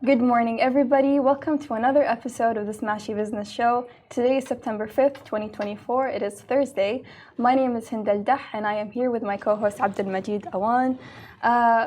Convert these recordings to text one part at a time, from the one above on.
Good morning, everybody. Welcome to another episode of the Smashy Business Show. Today is September 5th, 2024. It is Thursday. My name is Hind Al-Dah, and I am here with my co-host Abdul Majid Awan.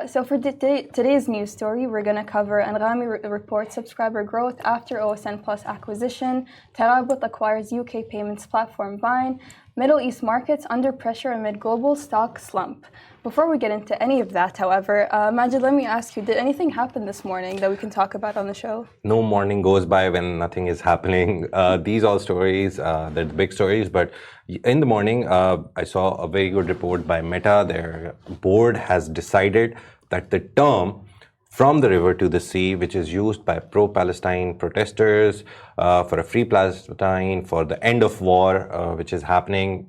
So for today's news story, we're going to cover Anghami reports subscriber growth after OSN Plus acquisition, Tarabut acquires UK payments platform Vyne, Middle East markets under pressure amid global stock slump. Before we get into any of that, however, Majid, let me ask you, did anything happen this morning that we can talk about on the show? No morning goes by when nothing is happening. These all stories, they're the big stories, but in the morning, I saw a very good report by MENA. Their board has decided that the term from the river to the sea, which is used by pro-Palestine protesters for a free Palestine, for the end of war, which is happening,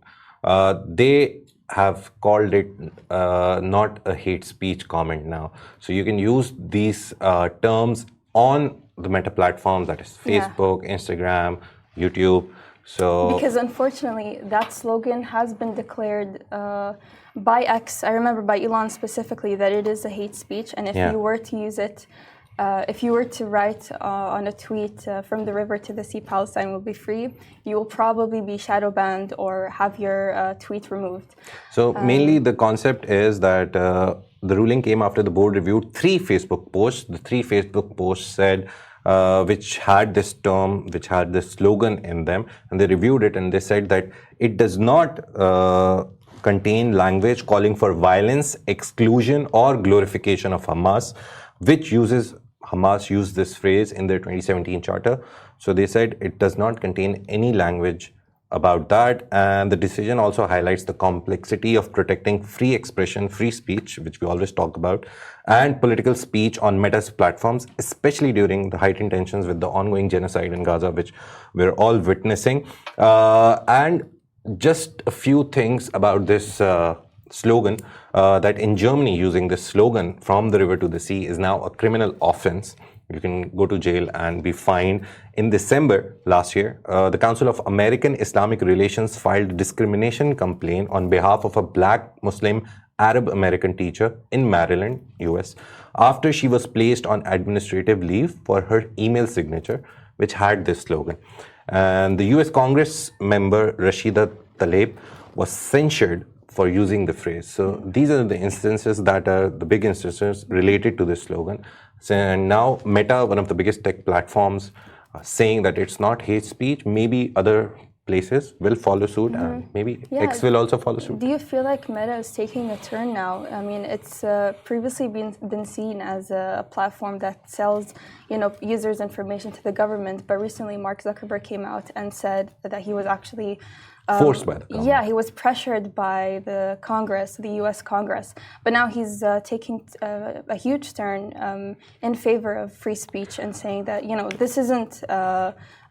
they have called it not a hate speech comment now. So you can use these terms on the Meta platforms, that is Facebook, Instagram, YouTube. So because unfortunately, that slogan has been declared by X. I remember by Elon specifically that it is a hate speech, and if you were to use it, if you were to write on a tweet from the river to the sea, Palestine will be free, you will probably be shadow banned or have your tweet removed. So mainly the concept is that the ruling came after the board reviewed 3 Facebook posts. The 3 Facebook posts said, which had this term, which had this slogan in them, and they reviewed it and they said that it does not contain language calling for violence, exclusion, or glorification of Hamas, which Hamas used this phrase in their 2017 charter. So they said it does not contain any language about that, and the decision also highlights the complexity of protecting free expression, free speech, which we always talk about, and political speech on Meta's platforms, especially during the heightened tensions with the ongoing genocide in Gaza, which we're all witnessing. And just a few things about this slogan, that in Germany, using this slogan from the river to the sea is now a criminal offense. You can go to jail and be fined. In December last year, the Council of American Islamic Relations filed a discrimination complaint on behalf of a black Muslim Arab American teacher in Maryland, US, after she was placed on administrative leave for her email signature, which had this slogan. And the US Congress member Rashida Tlaib was censured for using the phrase. So these are the instances that are the big instances related to this slogan. So, and now Meta, one of the biggest tech platforms, saying that it's not hate speech. Maybe other places will follow suit, and maybe X will also follow suit. Do you feel like Meta is taking a turn now? I mean, it's previously been seen as a platform that sells, users' information to the government, but recently Mark Zuckerberg came out and said that he was actually forced by the government. Yeah, he was pressured by the Congress, the U.S. Congress. But now he's taking a huge turn in favor of free speech and saying that, this isn't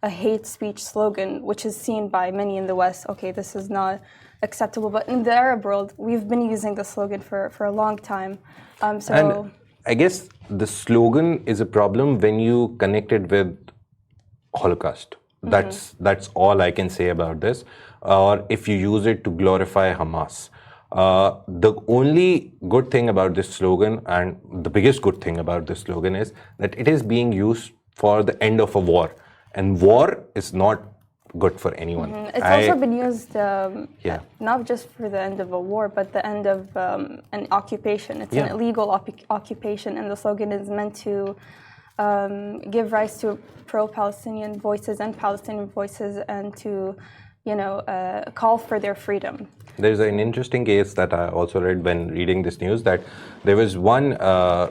a hate speech slogan, which is seen by many in the West. Okay, this is not acceptable. But in the Arab world, we've been using the slogan for a long time. And I guess the slogan is a problem when you connect it with Holocaust. That's all I can say about this. Or if you use it to glorify Hamas. The only good thing about this slogan, and the biggest good thing about this slogan, is that it is being used for the end of a war. And war is not good for anyone. It's also been used not just for the end of a war, but the end of an occupation. It's an illegal occupation, and the slogan is meant to give rise to pro-Palestinian voices and Palestinian voices, and to call for their freedom. There's an interesting case that I also read when reading this news, that there was one,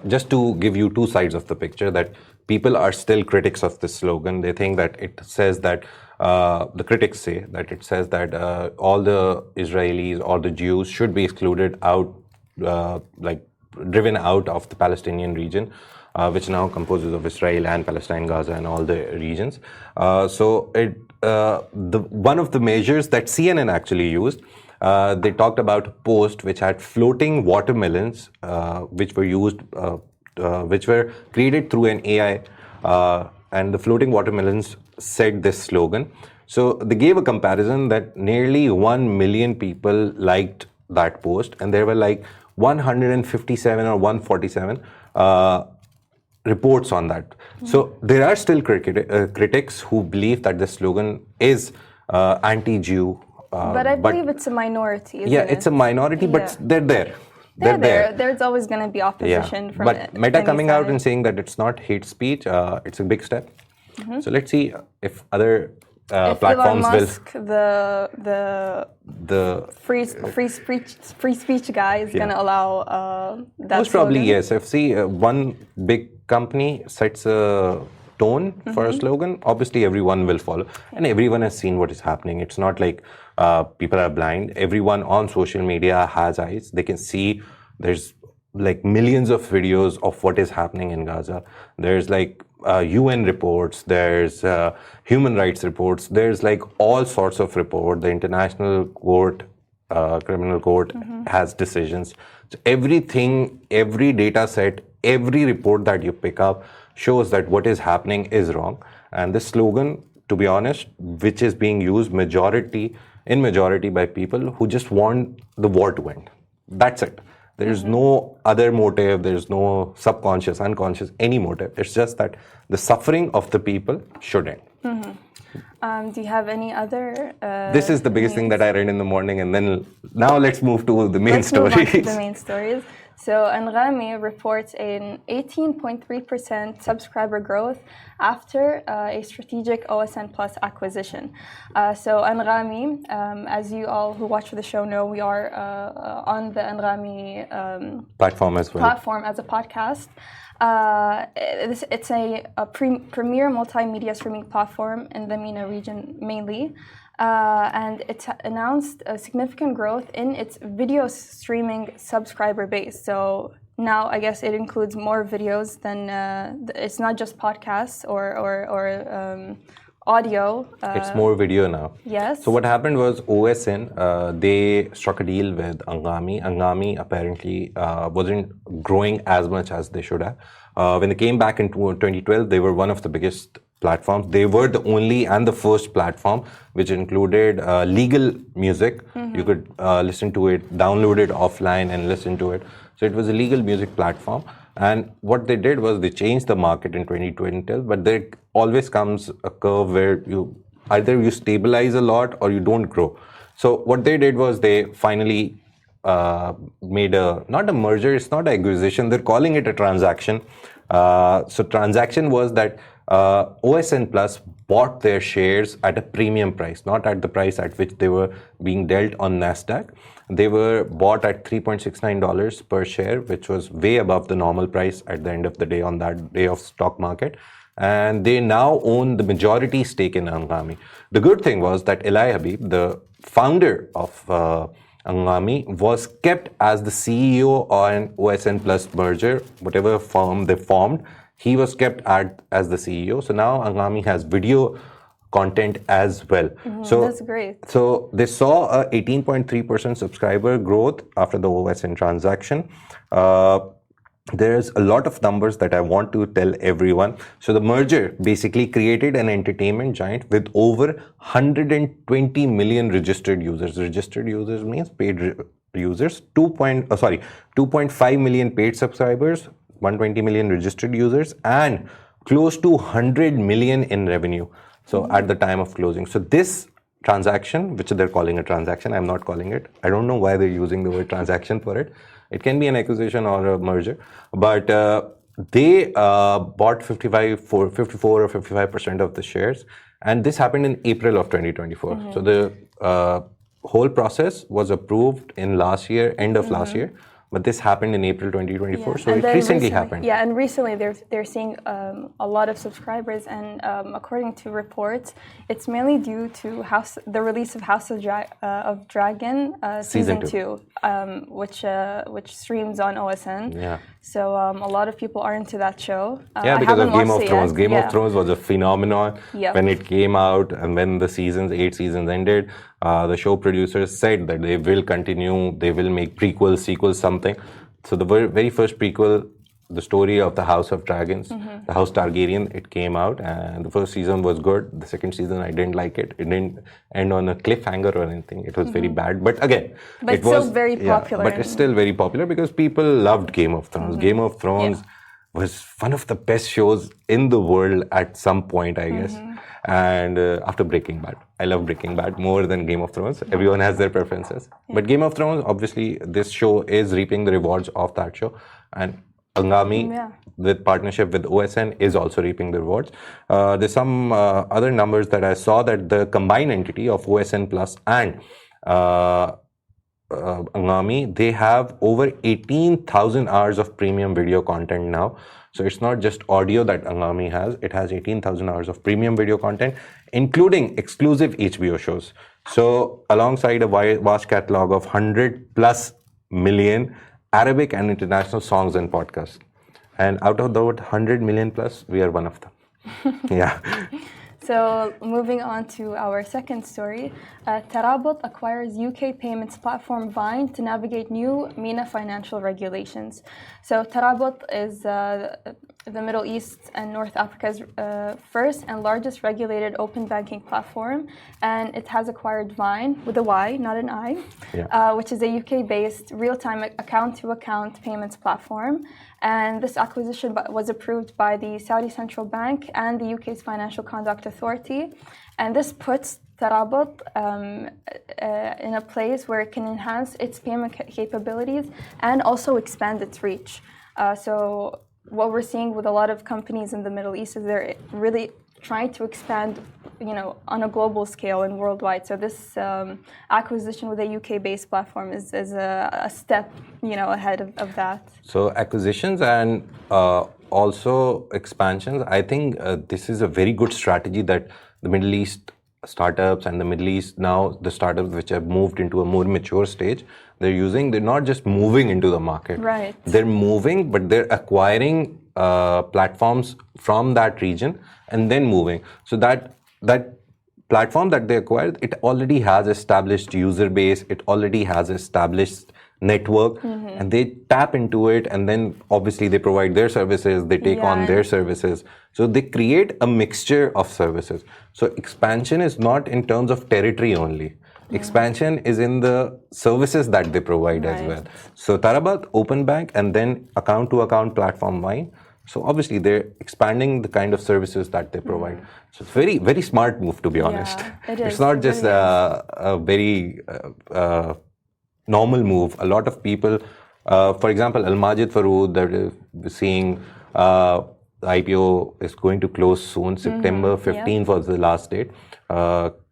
just to give you 2 sides of the picture, that people are still critics of this slogan. They think that it says that, the critics say that it says that all the Israelis or the Jews should be excluded out, driven out of the Palestinian region, which now composes of Israel and Palestine, Gaza, and all the regions. One of the measures that CNN actually used, they talked about a post which had floating watermelons, which were created through an AI, and the floating watermelons said this slogan. So they gave a comparison that nearly 1 million people liked that post, and there were like 157 or 147 reports on that. So there are still critics who believe that the slogan is anti-Jew. But I believe it's a minority, isn't yeah, it? it's a minority, but they're there. They're there. There's always going to be opposition from But Meta coming out side. and saying that it's not hate speech, it's a big step. So let's see if other platforms Elon Musk, will. The free speech guy is going to allow that. Most probably, slogan. yes. If one big company sets a tone for a slogan, obviously everyone will follow. And everyone has seen what is happening. It's not like people are blind. Everyone on social media has eyes. They can see there's like millions of videos of what is happening in Gaza. There's like UN reports, there's human rights reports, there's like all sorts of reports. The International Court, Criminal Court has decisions. So everything, every data set, every report that you pick up shows that what is happening is wrong. And this slogan, to be honest, which is being used majority by people who just want the war to end. That's it. There's no other motive, there's no subconscious, unconscious, any motive. It's just that the suffering of the people should end. Do you have any other... this is the biggest thing that I read in the morning, and then now let's move to the main stories. Move on to the main stories. So Anghami reports an 18.3% subscriber growth after a strategic OSN Plus acquisition. So Anghami, as you all who watch the show know, we are on the Anghami platform as well. Platform as a podcast. It's a premier multimedia streaming platform in the MENA region mainly. And it's announced a significant growth in its video streaming subscriber base. So now I guess it includes more videos than it's not just podcasts or audio. It's more video now. Yes. So what happened was OSN, they struck a deal with Anghami. Anghami apparently wasn't growing as much as they should have. When they came back in 2012, they were one of the biggest platforms. They were the only and the first platform which included legal music. You could listen to it, download it offline and listen to it. So it was a legal music platform. And what they did was they changed the market in 2012, but there always comes a curve where either you stabilize a lot or you don't grow. So what they did was they finally made not a merger, it's not an acquisition, they're calling it a transaction. So transaction was that OSN Plus bought their shares at a premium price, not at the price at which they were being dealt on NASDAQ. They were bought at $3.69 per share, which was way above the normal price at the end of the day on that day of stock market. And they now own the majority stake in Anghami. The good thing was that Eli Habib, the founder of Anghami, was kept as the CEO on OSN Plus merger, whatever firm they formed. He was kept as the CEO. So now Anghami has video content as well. So that's great. So they saw a 18.3% subscriber growth after the OSN transaction. There's a lot of numbers that I want to tell everyone. So the merger basically created an entertainment giant with over 120 million registered users. Registered users means paid users. 2.5 million paid subscribers, 120 million registered users, and close to 100 million in revenue. So at the time of closing. So this transaction, which they're calling a transaction, I'm not calling it. I don't know why they're using the word transaction for it. It can be an acquisition or a merger. But they bought 54 or 55% of the shares. And this happened in April of 2024. So the whole process was approved in last year, end of last year. But this happened in April 2024, so it recently happened. Yeah, and recently they're seeing a lot of subscribers, and according to reports, it's mainly due to the release of House of Dragon season 2, which streams on OSN. Yeah. So a lot of people are into that show. Yeah, because of Game of Thrones. Game of Thrones was a phenomenon when it came out, and when the 8 seasons ended. The show producers said that they will continue, they will make prequels, sequels, something. So the very first prequel, the story of the House of Dragons, the House Targaryen, it came out, and the first season was good. The second season, I didn't like it. It didn't end on a cliffhanger or anything. It was very bad. But again, it was still very popular. But it's still very popular because people loved Game of Thrones. Game of Thrones was one of the best shows in the world at some point, I guess. And after Breaking Bad, I love Breaking Bad more than Game of Thrones. Everyone has their preferences, but Game of Thrones, obviously, this show is reaping the rewards of that show, and Anghami, with partnership with OSN, is also reaping the rewards. There's some other numbers that I saw that the combined entity of OSN Plus and Anghami, they have over 18,000 hours of premium video content now. So it's not just audio that Anghami has, it has 18,000 hours of premium video content, including exclusive HBO shows. So alongside a vast catalog of 100 plus million Arabic and international songs and podcasts. And out of those 100 million plus, we are one of them. Yeah. So moving on to our second story, Tarabut acquires UK payments platform Vyne to navigate new MENA financial regulations. So Tarabut is the Middle East and North Africa's first and largest regulated open banking platform, and it has acquired Vyne with a Y, not an I, which is a UK-based real-time account-to-account payments platform. And this acquisition was approved by the Saudi Central Bank and the UK's Financial Conduct Authority. And this puts Tarabut in a place where it can enhance its payment capabilities and also expand its reach. So what we're seeing with a lot of companies in the Middle East is they're really trying to expand, on a global scale and worldwide. So this acquisition with a UK-based platform is a step, ahead of that. So acquisitions and also expansions, I think this is a very good strategy that the Middle East startups and the Middle East now, the startups which have moved into a more mature stage, they're not just moving into the market. Right. They're moving, but they're acquiring platforms from that region and then moving. So that platform that they acquired, it already has established user base, it already has established network, and they tap into it, and then obviously they provide their services, they take on their services. So they create a mixture of services. So expansion is not in terms of territory only. Expansion is in the services that they provide as well. So Tarabut, Open Bank, and then account-to-account platform Vyne. So obviously they're expanding the kind of services that they provide. So it's very, very smart move, to be honest. It is. It's not just a very normal move. A lot of people, for example, Al Majid Farood, that is seeing the IPO is going to close soon. September 15th was the last date.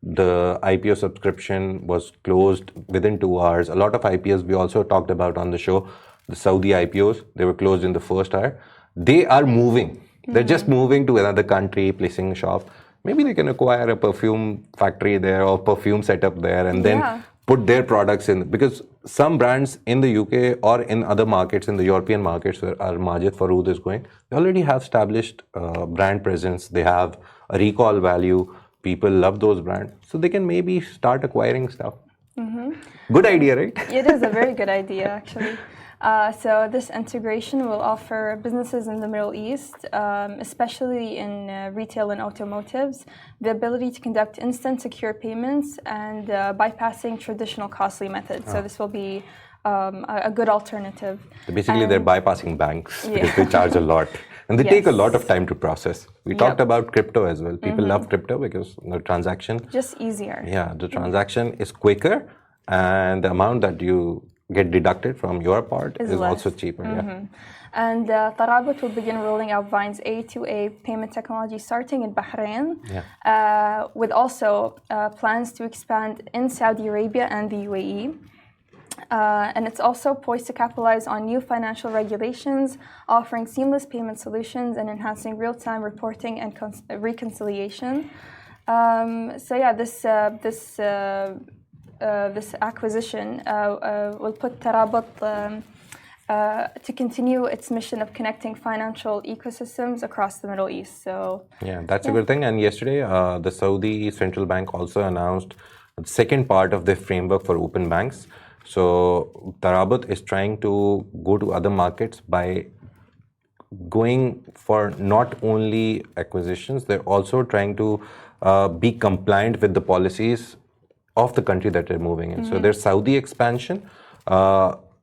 The IPO subscription was closed within 2 hours. A lot of IPOs we also talked about on the show, the Saudi IPOs, they were closed in the first hour. They are moving. They're just moving to another country, placing a shop. Maybe they can acquire a perfume factory there or perfume setup there and then put their products in. Because some brands in the UK or in other markets, in the European markets where Al Majid Farood is going, they already have established brand presence. They have a recall value. People love those brands. So they can maybe start acquiring stuff. Good idea, right? It is a very good idea, actually. So this integration will offer businesses in the Middle East, especially in retail and automotives, the ability to conduct instant secure payments and bypassing traditional costly methods. So this will be a good alternative. So basically, they're bypassing banks because they charge a lot. And they take a lot of time to process. We talked about crypto as well. People love crypto because the transaction... Just easier. Yeah, the transaction is quicker and the amount that you get deducted from your part is also cheaper. And Tarabut will begin rolling out Vyne's A2A payment technology starting in Bahrain, with also plans to expand in Saudi Arabia and the UAE. And it's also poised to capitalize on new financial regulations, offering seamless payment solutions and enhancing real-time reporting and reconciliation. So yeah, this acquisition will put Tarabut to continue its mission of connecting financial ecosystems across the Middle East. So yeah, that's a good thing. And yesterday, the Saudi Central Bank also announced the second part of their framework for open banks. So Tarabut is trying to go to other markets by going for not only acquisitions, they're also trying to be compliant with the policies of the country that they're moving in. So their Saudi expansion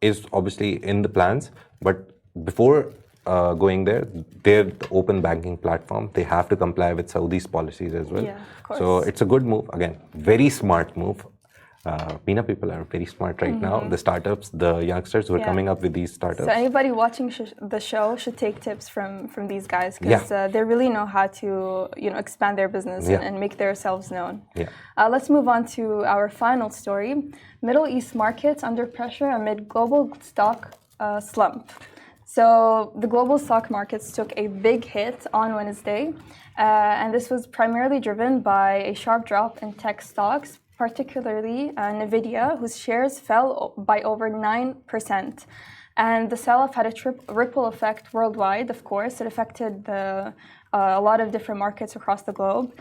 is obviously in the plans, but before going there. They're the open banking platform. They have to comply with Saudi's policies as well. Yeah, of course. So it's a good move. Again, very smart move. MENA people are very smart right now. The startups, the youngsters who are coming up with these startups. So anybody watching the show should take tips from these guys because they really know how to expand their business and make themselves known. Yeah. Let's move on to our final story. Middle East markets under pressure amid global stock slump. So the global stock markets took a big hit on Wednesday, and this was primarily driven by a sharp drop in tech stocks, particularly Nvidia, whose shares fell by over 9%. And the sell-off had a ripple effect worldwide, of course. It affected a lot of different markets across the globe,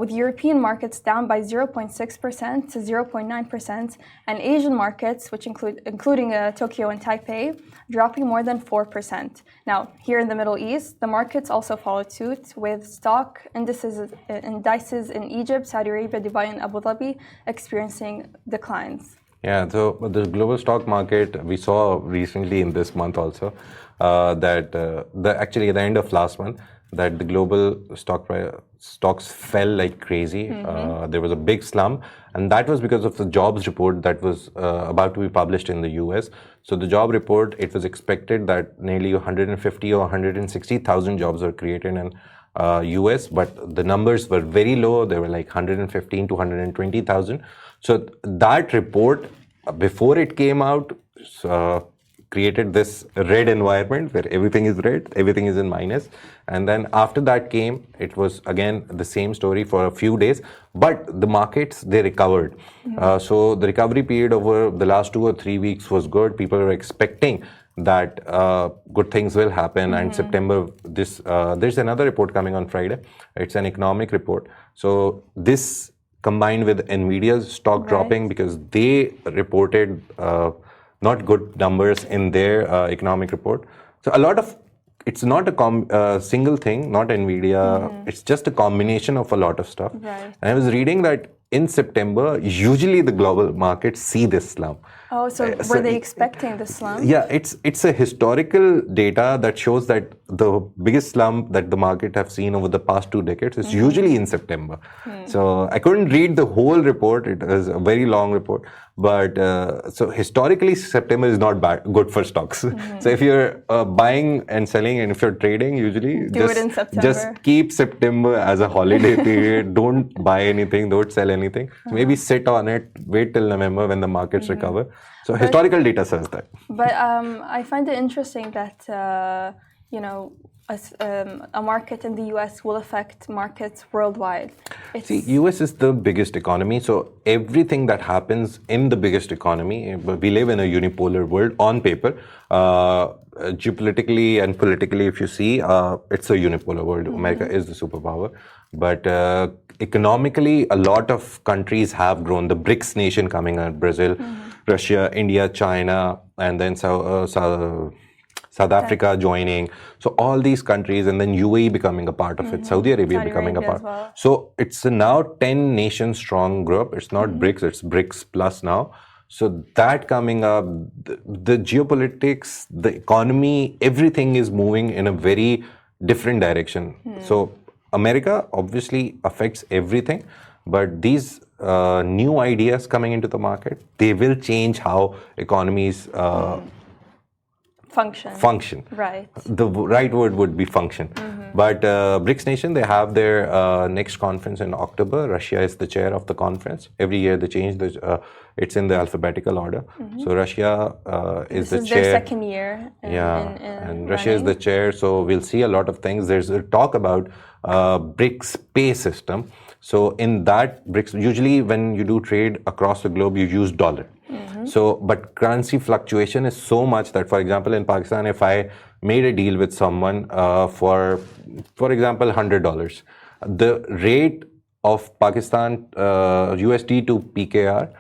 with European markets down by 0.6% to 0.9%, and Asian markets, which including Tokyo and Taipei, dropping more than 4%. Now, here in the Middle East, the markets also followed suit, with stock indices in Egypt, Saudi Arabia, Dubai, and Abu Dhabi experiencing declines. Yeah, so the global stock market, we saw recently in this month also that actually at the end of last month, that the global stocks fell like crazy. There was a big slump, and that was because of the jobs report that was about to be published in the US. So the job report, it was expected that nearly 150 or 160,000 jobs were created in US, but the numbers were very low. They were like 115 to 120,000. So that report, before it came out, created this red environment where everything is red, everything is in minus. And then after that came, it was again the same story for a few days, but the markets, they recovered. So the recovery period over the last 2 or 3 weeks was good. People were expecting that good things will happen. And September, there's another report coming on Friday. It's an economic report. So this combined with Nvidia's stock dropping because they reported not good numbers in their economic report. So a lot of, it's not a single thing, not Nvidia, it's just a combination of a lot of stuff. Right. And I was reading that in September, usually the global markets see this slump. Oh, so were they expecting the slump? Yeah, it's a historical data that shows that the biggest slump that the market have seen over the past 2 decades is usually in September. So I couldn't read the whole report. It was a very long report. But so historically, September is not good for stocks. So if you're buying and selling and if you're trading, usually just keep September as a holiday period. Don't buy anything, don't sell anything. Maybe sit on it, wait till November when the markets recover. So historical data says that. But I find it interesting that, a market in the US will affect markets worldwide. See, US is the biggest economy, so everything that happens in the biggest economy, we live in a unipolar world on paper. Geopolitically and politically, if you see, it's a unipolar world. America is the superpower. But economically, a lot of countries have grown. The BRICS nation coming out, Brazil, Russia, India, China, and then South Africa joining. So all these countries, and then UAE becoming a part of it, Saudi Arabia becoming a part. Well. So it's a now 10 nation strong group. It's not BRICS, it's BRICS plus now. So that coming up, the geopolitics, the economy, everything is moving in a very different direction. So America obviously affects everything, but these new ideas coming into the market, they will change how economies function. Right. The right word would be function. But BRICS nation, they have their next conference in October. Russia is the chair of the conference. Every year they change it's in the alphabetical order. So Russia is the chair. This is their second year. And Russia is the chair. So we'll see a lot of things. There's a talk about BRICS pay system. So in that BRICS, usually when you do trade across the globe, you use dollar. So, but currency fluctuation is so much that, for example, in Pakistan, if I made a deal with someone for example, $100, the rate of Pakistan USD to PKR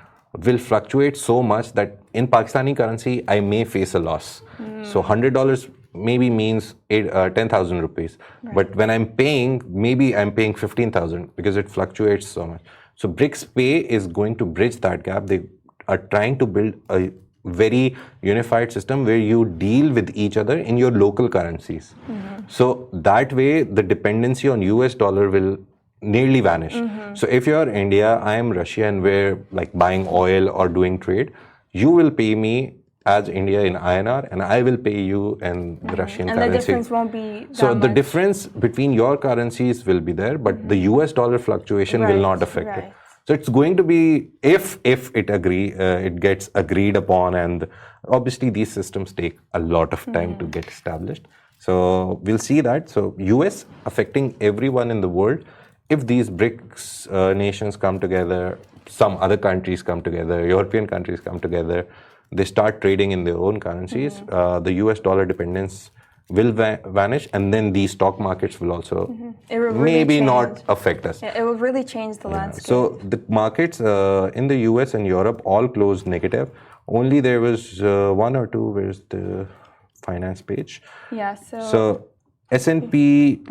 will fluctuate so much that in Pakistani currency, I may face a loss. So $100 maybe means 10,000 rupees. Right. But when I'm paying, maybe I'm paying 15,000 because it fluctuates so much. So BRICS Pay is going to bridge that gap. They are trying to build a very unified system where you deal with each other in your local currencies. So that way, the dependency on US dollar will nearly vanish. So if you're India, I am Russia, and we're like buying oil or doing trade, you will pay me as India in INR, and I will pay you in the Russian currency. And the difference won't be that So the much. difference between your currencies will be there, but the US dollar fluctuation will not affect it. So it's going to be, if it gets agreed upon, and obviously these systems take a lot of time to get established. So we'll see that. So US affecting everyone in the world. If these BRICS nations come together, some other countries come together, European countries come together, they start trading in their own currencies, the US dollar dependence will vanish, and then these stock markets will also maybe not affect us. Yeah, it will really change the landscape. So the markets in the US and Europe all closed negative. Only there was one or two, where's the finance page? Yeah, so S&P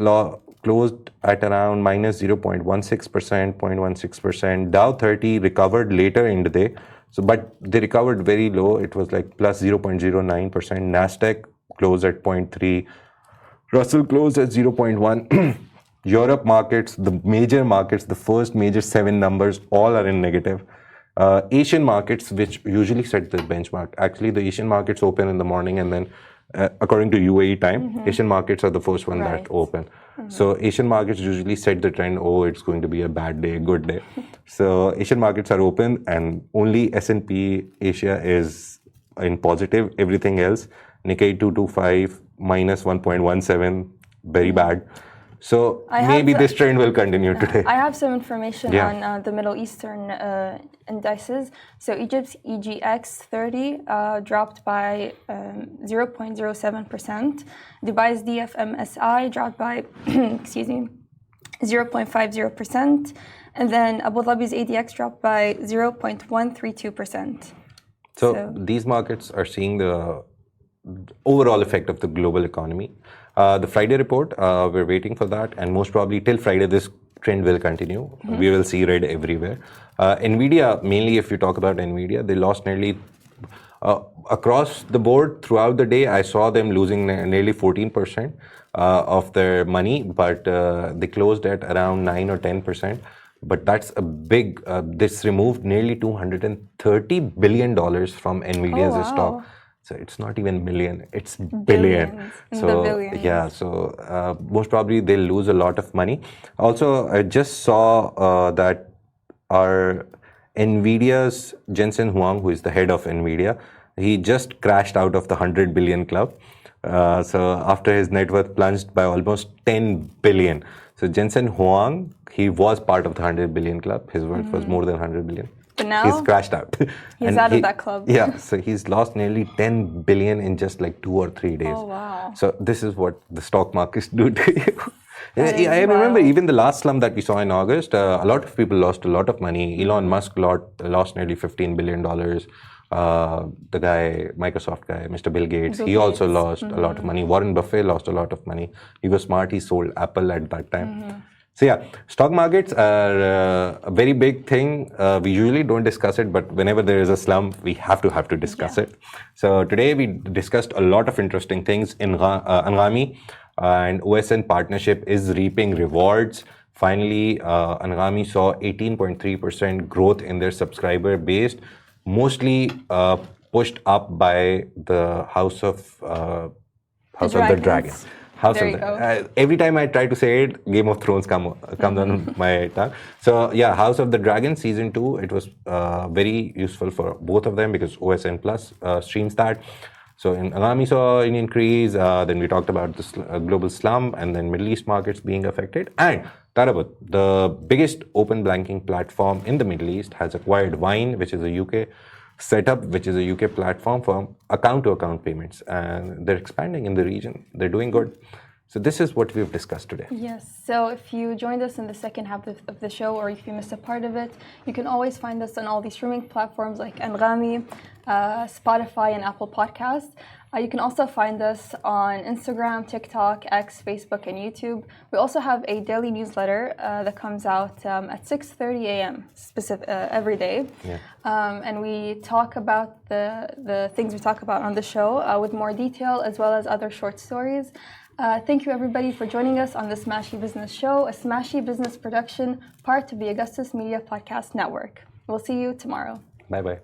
closed at around minus 0.16%, 0.16%. Dow 30 recovered later in the day. So, but they recovered very low. It was like plus 0.09%. Nasdaq closed at 0.3. Russell closed at 0.1. Europe markets, the major markets, the first major 7 numbers, all are in negative. Asian markets, which usually set the benchmark, actually the Asian markets open in the morning, and then according to UAE time, Asian markets are the first one that open. So Asian markets usually set the trend, oh, it's going to be a bad day, good day. So Asian markets are open, and only S&P Asia is in positive. Everything else, Nikkei 225 minus 1.17, very bad. So maybe this trend will continue today. I have some information on the Middle Eastern indices. So Egypt's EGX 30 dropped by 0.07%. Dubai's DFMSI dropped by, 0.50%. And then Abu Dhabi's ADX dropped by 0.132%. So these markets are seeing the overall effect of the global economy. The Friday report, we're waiting for that, and most probably till Friday this trend will continue. We will see red everywhere. Nvidia, mainly if you talk about Nvidia, they lost nearly across the board throughout the day. I saw them losing nearly 14% of their money, but they closed at around 9 or 10%. But that's a big, this removed nearly $230 billion from Nvidia's stock. So it's not even million, it's billion. So yeah, so most probably they'll lose a lot of money. Also, I just saw that our Nvidia's Jensen Huang, who is the head of Nvidia, he just crashed out of the 100 billion club. So after his net worth plunged by almost 10 billion. So Jensen Huang, he was part of the 100 billion club. His worth was more than 100 billion. But now he's crashed out. He's out of that club. Yeah, so he's lost nearly 10 billion in just like 2 or 3 days. Oh, wow. So this is what the stock markets do to you. I remember even the last slump that we saw in August, a lot of people lost a lot of money. Elon Musk lost nearly $15 billion. The guy, Microsoft guy, Mr. Bill Gates, he also lost a lot of money. Warren Buffett lost a lot of money. He was smart, he sold Apple at that time. So yeah, stock markets are a very big thing. We usually don't discuss it, but whenever there is a slump, we have to discuss it. So today we discussed a lot of interesting things. In Anghami and OSN partnership is reaping rewards. Finally, Anghami saw 18.3% growth in their subscriber base, mostly pushed up by the House of the Dragon. Every time I try to say it, Game of Thrones comes on my tongue. So yeah, House of the Dragon Season 2, it was very useful for both of them because OSN Plus streams that. So in Anghami saw an increase, then we talked about the global slump and then Middle East markets being affected. And Tarabut, the biggest open banking platform in the Middle East, has acquired Vyne, which is a UK setup, which is a UK platform for account-to-account payments, and they're expanding in the region. They're doing good. So this is what we've discussed today. Yes, so if you joined us in the second half of the show, or if you missed a part of it, you can always find us on all these streaming platforms like Anghami, Spotify, and Apple Podcasts. You can also find us on Instagram, TikTok, X, Facebook, and YouTube. We also have a daily newsletter that comes out at 6:30 a.m. Every day. Yeah. And we talk about the things we talk about on the show with more detail, as well as other short stories. Thank you, everybody, for joining us on the Smashy Business Show, a Smashy Business production, part of the Augustus Media Podcast Network. We'll see you tomorrow. Bye-bye.